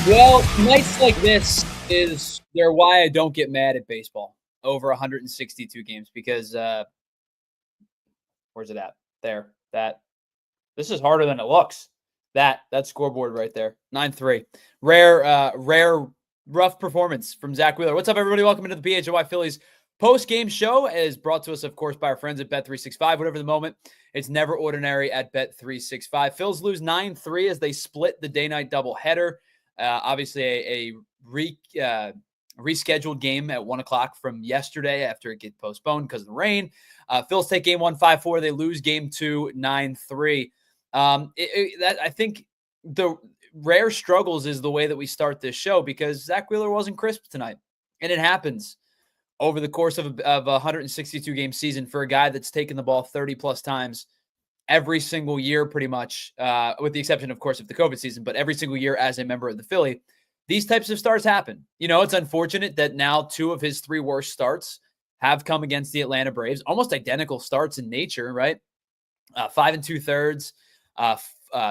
Well, nights like this they're why I don't get mad at baseball over 162 games because where's it at? There. This is harder than it looks. That scoreboard right there. 9-3. Rare rough performance from Zack Wheeler. What's up, everybody? Welcome into the PHLY Phillies Postgame Show. It is brought to us, of course, by our friends at Bet365. Whatever the moment, it's never ordinary at Bet365. Phils lose 9-3 as they split the day-night doubleheader. Obviously, a rescheduled game at 1 o'clock from yesterday after it get postponed because of the rain. Phils take game 1 5-4. They lose game 2 9-3. I think the rare struggles is the way that we start this show because Zack Wheeler wasn't crisp tonight, and it happens over the course of a 162 game season for a guy that's taken the ball 30 plus times every single year, pretty much, with the exception, of course, of the COVID season, but every single year as a member of the Philly. These types of starts happen. You know, it's unfortunate that now 2 of his 3 worst starts have come against the Atlanta Braves, almost identical starts in nature, right? 5 2/3,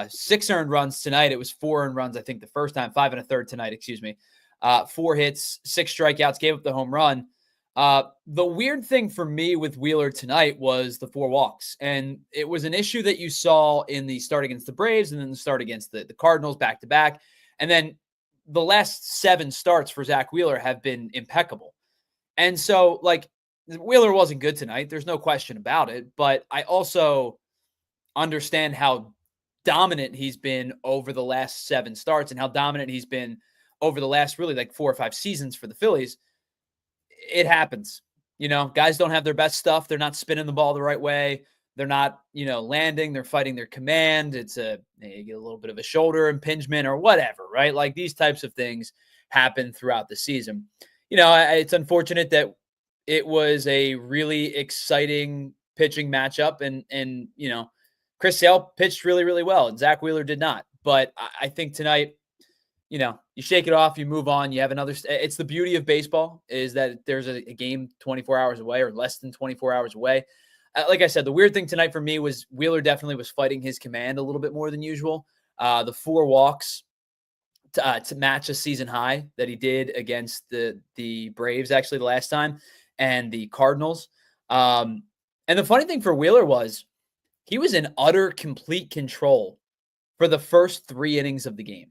6 earned runs tonight. It was 4 earned runs, I think, the first time. 5 1/3 tonight, excuse me. 4 hits, 6 strikeouts, gave up the home run. The weird thing for me with Wheeler tonight was the 4 walks. And it was an issue that you saw in the start against the Braves and then the start against the Cardinals back-to-back. And then the last 7 starts for Zack Wheeler have been impeccable. And so, like, Wheeler wasn't good tonight. There's no question about it. But I also understand how dominant he's been over the last 7 starts and how dominant he's been over the last really like 4 or 5 seasons for the Phillies. It happens. You know, guys don't have their best stuff. They're not spinning the ball the right way. They're not, landing. They're fighting their command. You get a little bit of a shoulder impingement or whatever, right? Like these types of things happen throughout the season. It's unfortunate that it was a really exciting pitching matchup and Chris Sale pitched really, really well and Zack Wheeler did not. But I think tonight, you shake it off, you move on, you have another. It's the beauty of baseball is that there's a game 24 hours away or less than 24 hours away. Like I said, the weird thing tonight for me was Wheeler definitely was fighting his command a little bit more than usual. The 4 walks to match a season high that he did against the Braves actually the last time and the Cardinals. And the funny thing for Wheeler was he was in utter complete control for the first 3 innings of the game.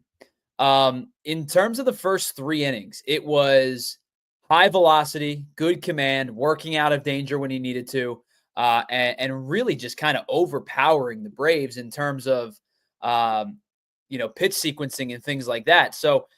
In terms of the first 3 innings, it was high velocity, good command, working out of danger when he needed to, and really just kind of overpowering the Braves in terms of, pitch sequencing and things like that. So,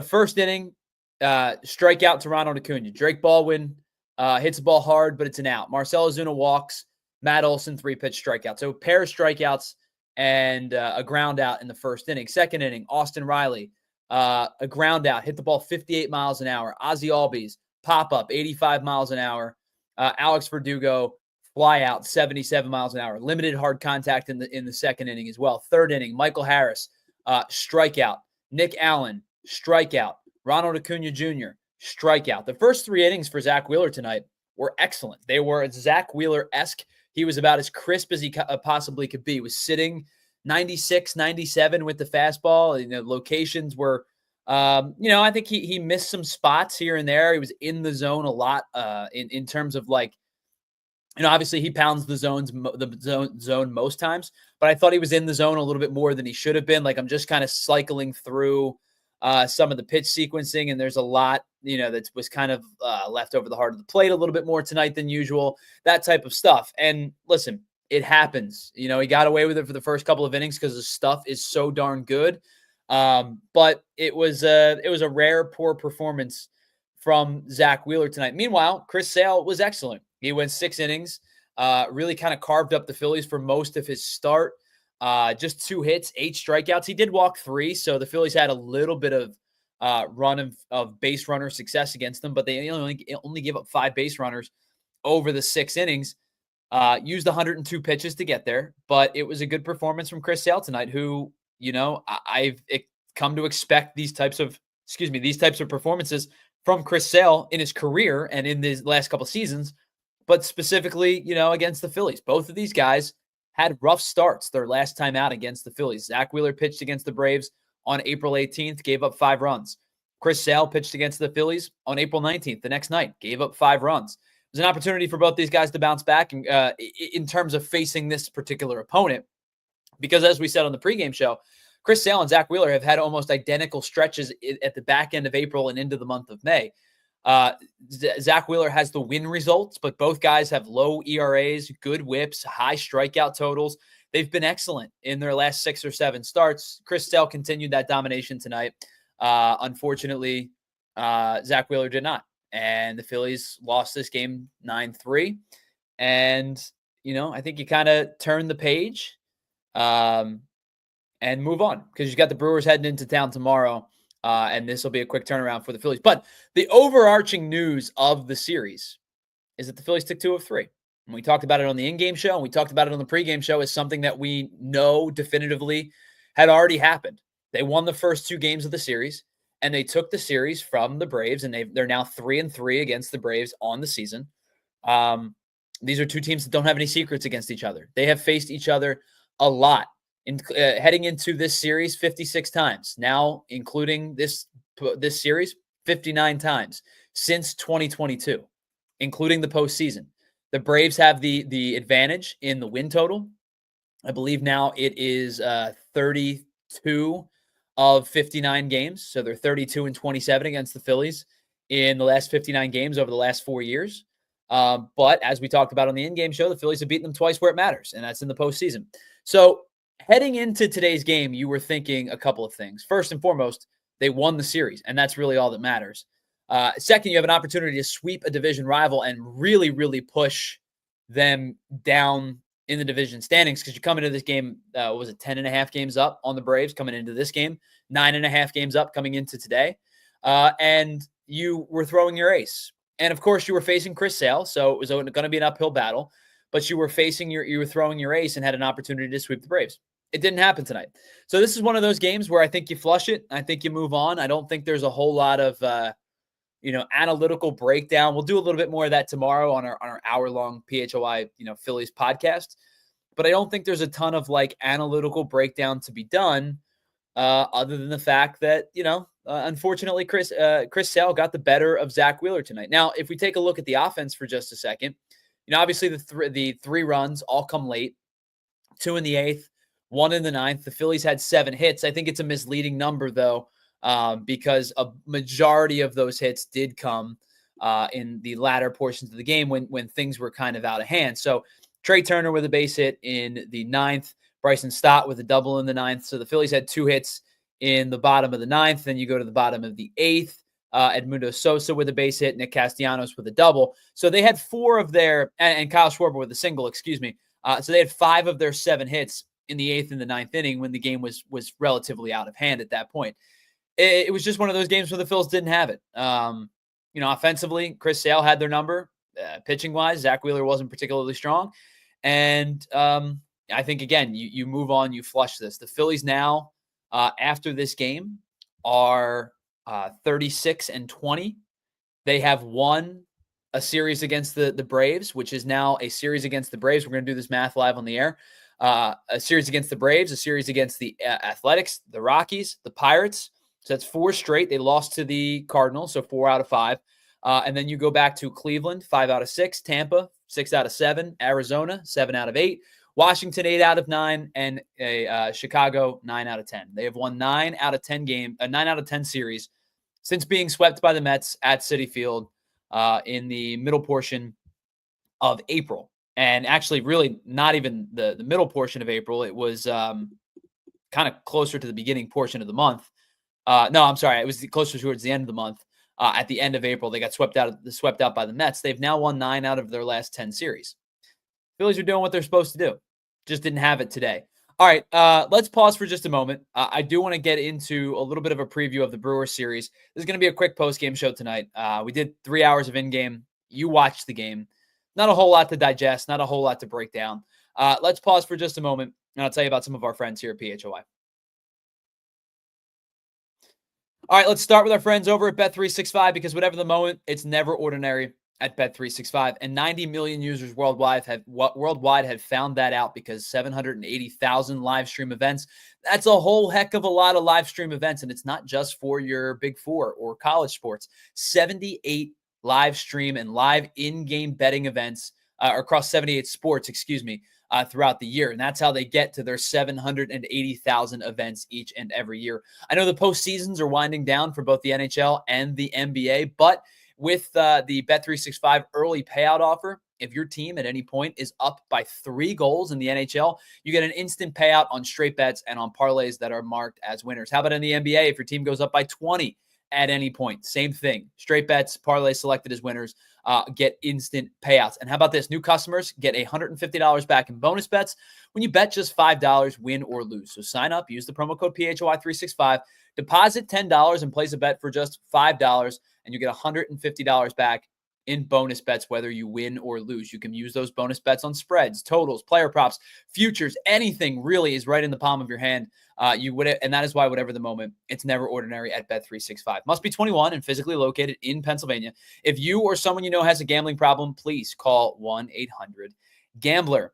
first inning, strikeout to Ronald Acuna. Drake Baldwin hits the ball hard, but it's an out. Marcell Ozuna walks. Matt Olson, 3-pitch strikeout. So, pair of strikeouts and a ground out in the first inning. Second inning, Austin Riley, a ground out, hit the ball 58 miles an hour. Ozzie Albies, pop-up, 85 miles an hour. Alex Verdugo, fly out, 77 miles an hour. Limited hard contact in the second inning as well. Third inning, Michael Harris, strikeout. Nick Allen, strikeout. Ronald Acuna Jr., strikeout. The first 3 innings for Zack Wheeler tonight were excellent. They were Zack Wheeler-esque. He was about as crisp as he possibly could be. He was sitting 96, 97 with the fastball. Locations were, I think he missed some spots here and there. He was in the zone a lot in terms of like, obviously he pounds the zone most times, but I thought he was in the zone a little bit more than he should have been. Like I'm just kind of cycling through some of the pitch sequencing, and there's a lot, that was kind of left over the heart of the plate a little bit more tonight than usual, that type of stuff. And listen, it happens. He got away with it for the first couple of innings because the stuff is so darn good. But it was a rare poor performance from Zack Wheeler tonight. Meanwhile, Chris Sale was excellent. He went 6 innings, really kind of carved up the Phillies for most of his start. Just 2 hits, 8 strikeouts. He did walk 3, so the Phillies had a little bit of run of base runner success against them, but they only gave up 5 base runners over the 6 innings. Used 102 pitches to get there, but it was a good performance from Chris Sale tonight, who, I've come to expect these types of performances from Chris Sale in his career and in these last couple seasons, but specifically, against the Phillies. Both of these guys had rough starts their last time out against the Phillies. Zack Wheeler pitched against the Braves on April 18th, gave up 5 runs. Chris Sale pitched against the Phillies on April 19th, the next night, gave up 5 runs. It was an opportunity for both these guys to bounce back in terms of facing this particular opponent, because as we said on the pregame show, Chris Sale and Zack Wheeler have had almost identical stretches at the back end of April and into the month of May. Zack Wheeler has the win results, but both guys have low ERAs, good whips, high strikeout totals. They've been excellent in their last 6 or 7 starts. Chris Sale continued that domination tonight. Unfortunately, Zack Wheeler did not. And the Phillies lost this game 9-3. And, I think you kind of turn the page and move on, because you got the Brewers heading into town tomorrow. And this will be a quick turnaround for the Phillies. But the overarching news of the series is that the Phillies took 2 of 3. And we talked about it on the in-game show, and we talked about it on the pregame show as something that we know definitively had already happened. They won the first 2 games of the series, and they took the series from the Braves, and they're now 3-3 against the Braves on the season. These are 2 teams that don't have any secrets against each other. They have faced each other a lot. Heading into this series 56 times, now including this series 59 times since 2022, including the postseason. The Braves have the advantage in the win total. I believe now it is 32 of 59 games, so they're 32-27 against the Phillies in the last 59 games over the last 4 years. But as we talked about on the in-game show, the Phillies have beaten them twice where it matters, and that's in the postseason. So heading into today's game, you were thinking a couple of things. First and foremost, they won the series, and that's really all that matters. Second, you have an opportunity to sweep a division rival and really, really push them down in the division standings, because you come into this game, 10.5 games up on the Braves coming into this game, 9.5 games up coming into today, and you were throwing your ace. And, of course, you were facing Chris Sale, so it was going to be an uphill battle, but you were throwing your ace and had an opportunity to sweep the Braves. It didn't happen tonight. So this is one of those games where I think you flush it. I think you move on. I don't think there's a whole lot of, analytical breakdown. We'll do a little bit more of that tomorrow on our hour-long PHLY, Phillies podcast. But I don't think there's a ton of analytical breakdown to be done, other than the fact that, unfortunately, Chris Sale got the better of Zack Wheeler tonight. Now, if we take a look at the offense for just a second, obviously the 3 runs all come late, 2 in the 8th, 1 in the 9th. The Phillies had 7 hits. I think it's a misleading number, though, because a majority of those hits did come in the latter portions of the game when things were kind of out of hand. So Trey Turner with a base hit in the 9th, Bryson Stott with a double in the 9th. So the Phillies had 2 hits in the bottom of the 9th. Then you go to the bottom of the 8th. Edmundo Sosa with a base hit, Nick Castellanos with a double. So they had 4 of their, and Kyle Schwarber with a single, excuse me. So they had 5 of their 7 hits in the 8th and the 9th inning when the game was relatively out of hand at that point. It was just one of those games where the Phils didn't have it. Offensively, Chris Sale had their number. Pitching-wise, Zack Wheeler wasn't particularly strong. And I think, again, you move on, you flush this. The Phillies now, after this game, are 36-20. They have won a series against the Braves, which is now a series against the Braves. We're going to do this math live on the air. A series against the Braves, a series against the Athletics, the Rockies, the Pirates. So that's 4 straight. They lost to the Cardinals, so 4 out of 5. And then you go back to Cleveland, 5 out of 6. Tampa, 6 out of 7. Arizona, 7 out of 8. Washington, 8 out of 9. And Chicago, 9 out of 10. They have won 9 out of 10 series since being swept by the Mets at Citi Field in the middle portion of April. And actually, really not even the middle portion of April. It was kind of closer to the beginning portion of the month. No, I'm sorry. It was closer towards the end of the month. At the end of April, they got swept out by the Mets. They've now won 9 out of their last 10 series. Phillies are doing what they're supposed to do. Just didn't have it today. All right, let's pause for just a moment. I do want to get into a little bit of a preview of the Brewers series. This is going to be a quick post-game show tonight. We did 3 hours of in-game. You watched the game. Not a whole lot to digest, not a whole lot to break down. Let's pause for just a moment, and I'll tell you about some of our friends here at PHLY. All right, let's start with our friends over at Bet365, because whatever the moment, it's never ordinary at Bet365, and 90 million users worldwide have found that out because 780,000 live stream events. That's a whole heck of a lot of live stream events, and it's not just for your Big Four or college sports. 78 live stream and live in-game betting events across 78 sports, throughout the year. And that's how they get to their 780,000 events each and every year. I know the postseasons are winding down for both the NHL and the NBA, but with the Bet365 early payout offer, if your team at any point is up by 3 goals in the NHL, you get an instant payout on straight bets and on parlays that are marked as winners. How about in the NBA? If your team goes up by 20 at any point, same thing. Straight bets, parlays selected as winners, get instant payouts. And how about this? New customers get $150 back in bonus bets when you bet just $5, win or lose. So sign up, use the promo code PHLY365, deposit $10 and place a bet for just $5, and you get $150 back in bonus bets, whether you win or lose. You can use those bonus bets on spreads, totals, player props, futures, anything really is right in the palm of your hand. And that is why, whatever the moment, it's never ordinary at Bet365. Must be 21 and physically located in Pennsylvania. If you or someone you know has a gambling problem, please call 1-800-GAMBLER.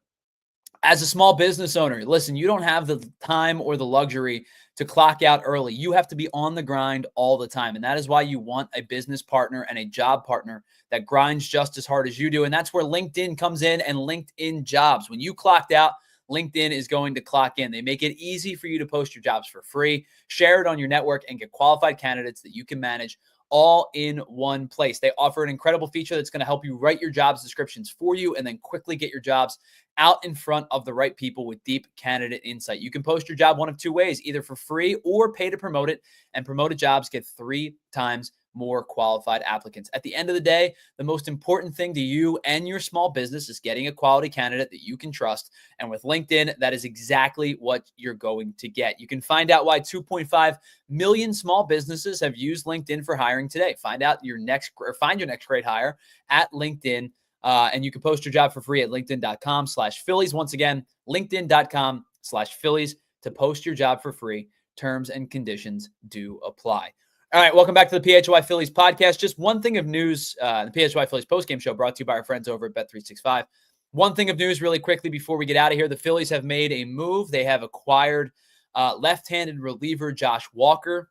As a small business owner, listen, you don't have the time or the luxury to clock out early. You have to be on the grind all the time. And that is why you want a business partner and a job partner that grinds just as hard as you do. And that's where LinkedIn comes in and LinkedIn Jobs. When you clocked out, LinkedIn is going to clock in. They make it easy for you to post your jobs for free, share it on your network, and get qualified candidates that you can manage all in one place. They offer an incredible feature that's going to help you write your jobs descriptions for you and then quickly get your jobs out in front of the right people with deep candidate insight. You can post your job one of 2 ways, either for free or pay to promote it, and promoted jobs get 3 times more qualified applicants. At the end of the day, the most important thing to you and your small business is getting a quality candidate that you can trust. And with LinkedIn, that is exactly what you're going to get. You can find out why 2.5 million small businesses have used LinkedIn for hiring today. Find your next great hire at LinkedIn. And you can post your job for free at linkedin.com/Phillies. Once again, linkedin.com/Phillies to post your job for free. Terms and conditions do apply. All right, welcome back to the PHLY Phillies podcast. Just one thing of news, the PHLY Phillies Postgame Show brought to you by our friends over at Bet365. One thing of news really quickly before we get out of here. The Phillies have made a move. They have acquired left-handed reliever Josh Walker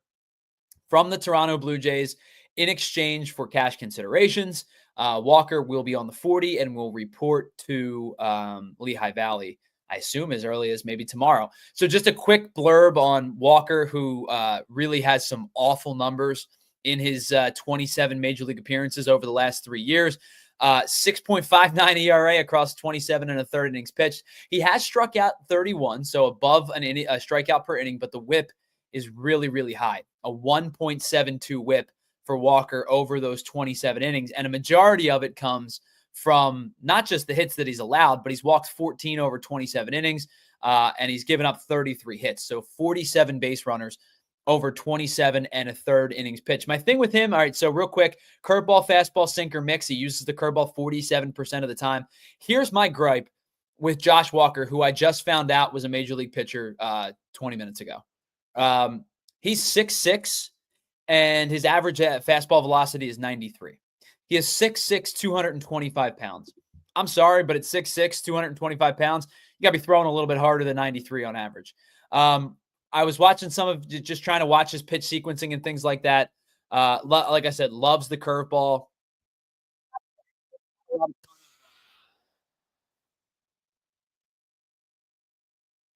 from the Toronto Blue Jays in exchange for cash considerations. Walker will be on the 40 and will report to Lehigh Valley, I assume, as early as maybe tomorrow. So just a quick blurb on Walker, who really has some awful numbers in his 27 Major League appearances over the last 3 years. 6.59 ERA across 27 and a third innings pitched. He has struck out 31, so above a strikeout per inning, but the whip is really, really high. A 1.72 whip for Walker over those 27 innings. And a majority of it comes from not just the hits that he's allowed, but he's walked 14 over 27 innings, and he's given up 33 hits. So 47 base runners over 27 and a third innings pitch. My thing with him, all right, so real quick, curveball, fastball, sinker mix. He uses the curveball 47% of the time. Here's my gripe with Josh Walker, who I just found out was a Major League pitcher 20 minutes ago. He's 6'6", and his average fastball velocity is 93. He is 6'6", 225 pounds. I'm sorry, but at 6'6", 225 pounds, you got to be throwing a little bit harder than 93 on average. I was watching just trying to watch his pitch sequencing and things like that. Like I said, loves the curveball.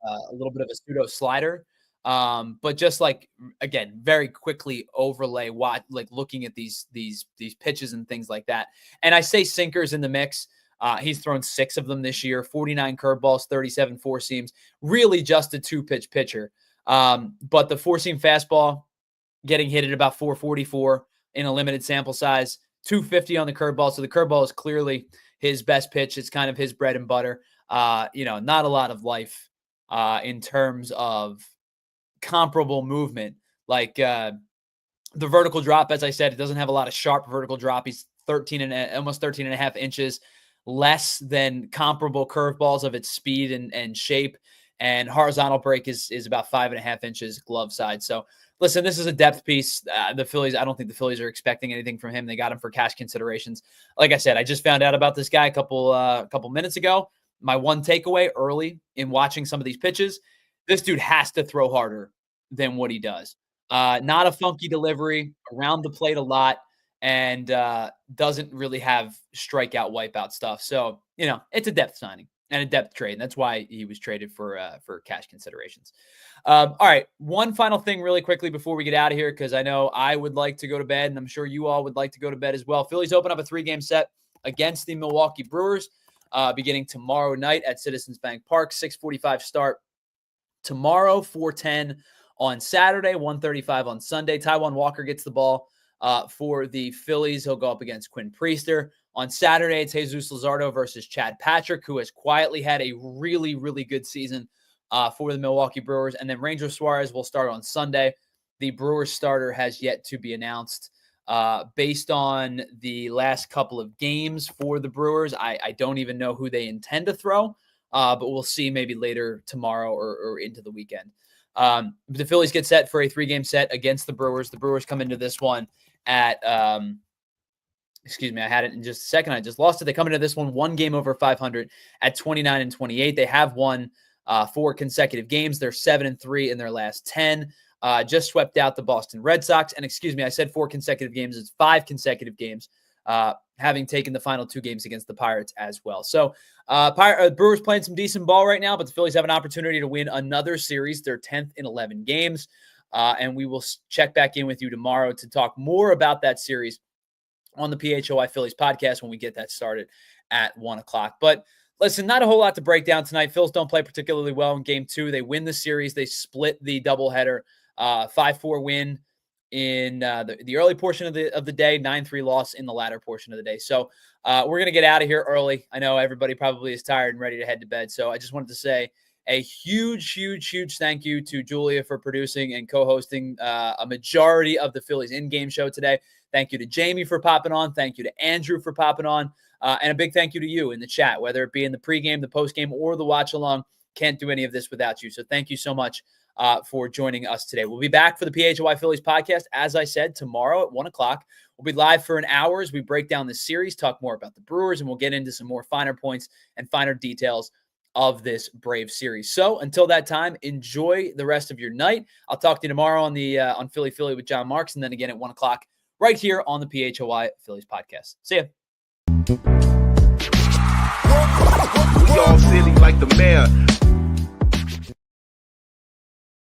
A little bit of a pseudo slider. But just again, very quickly overlay looking at these pitches and things like that. And I say sinkers in the mix. He's thrown 6 of them this year, 49 curveballs, 37 four seams, really just a 2-pitch pitcher. But the 4-seam fastball getting hit at about 444 in a limited sample size, 250 on the curveball. So the curveball is clearly his best pitch. It's kind of his bread and butter. Not a lot of life in terms of comparable movement. Like the vertical drop, as I said, it doesn't have a lot of sharp vertical drop. He's almost 13 and a half inches less than comparable curveballs of its speed and shape. and horizontal break is about 5.5 inches glove side. So listen, this is a depth piece. The Phillies, I don't think the Phillies are expecting anything from him. They got him for cash considerations. Like I said, I just found out about this guy a couple minutes ago. My one takeaway early in watching some of these pitches, this dude has to throw harder than what he does. Not a funky delivery, around the plate a lot, and doesn't really have strikeout, wipeout stuff. So, it's a depth signing and a depth trade. And that's why he was traded for cash considerations. All right. One final thing really quickly before we get out of here, because I know I would like to go to bed, and I'm sure you all would like to go to bed as well. Phillies open up a 3-game set against the Milwaukee Brewers beginning tomorrow night at Citizens Bank Park, 6:45 start tomorrow, 4:10 on Saturday, 1:35 on Sunday. Taijuan Walker gets the ball for the Phillies. He'll go up against Quinn Priester. On Saturday, it's Jesus Luzardo versus Chad Patrick, who has quietly had a really, really good season for the Milwaukee Brewers. And then Ranger Suarez will start on Sunday. The Brewers starter has yet to be announced. Based on the last couple of games for the Brewers, I don't even know who they intend to throw, but we'll see maybe later tomorrow or into the weekend. The Phillies get set for a 3-game set against the Brewers. The Brewers come into this one at excuse me, I had it in just a second. I just lost it. They come into this one game over 500 at 29-28. They have won 4 consecutive games. They're 7-3 in their last 10. Just swept out the Boston Red Sox. And excuse me, I said 4 consecutive games. It's 5 consecutive games, having taken the final 2 games against the Pirates as well. So Brewers playing some decent ball right now, but the Phillies have an opportunity to win another series, their 10th in 11 games. And we will check back in with you tomorrow to talk more about that series on the PHLY Phillies podcast when we get that started at 1 o'clock. But listen, not a whole lot to break down tonight. Phils don't play particularly well in game 2. They win the series. They split the doubleheader, 5-4 win in the early portion of the day, 9-3 loss in the latter portion of the day. So we're going to get out of here early. I know everybody probably is tired and ready to head to bed. So I just wanted to say a huge, huge, huge thank you to Julia for producing and co-hosting a majority of the Phillies in-game show today. Thank you to Jamie for popping on. Thank you to Andrew for popping on. And a big thank you to you in the chat, whether it be in the pregame, the postgame, or the watch-along. Can't do any of this without you. So thank you so much for joining us today. We'll be back for the PHLY Phillies podcast, as I said, tomorrow at 1 o'clock. We'll be live for an hour as we break down this series, talk more about the Brewers, and we'll get into some more finer points and finer details of this Brave series. So until that time, enjoy the rest of your night. I'll talk to you tomorrow on Philly with John Marks, and then again at 1 o'clock right here on the PHLY Phillies podcast. See ya. We all silly like the mayor.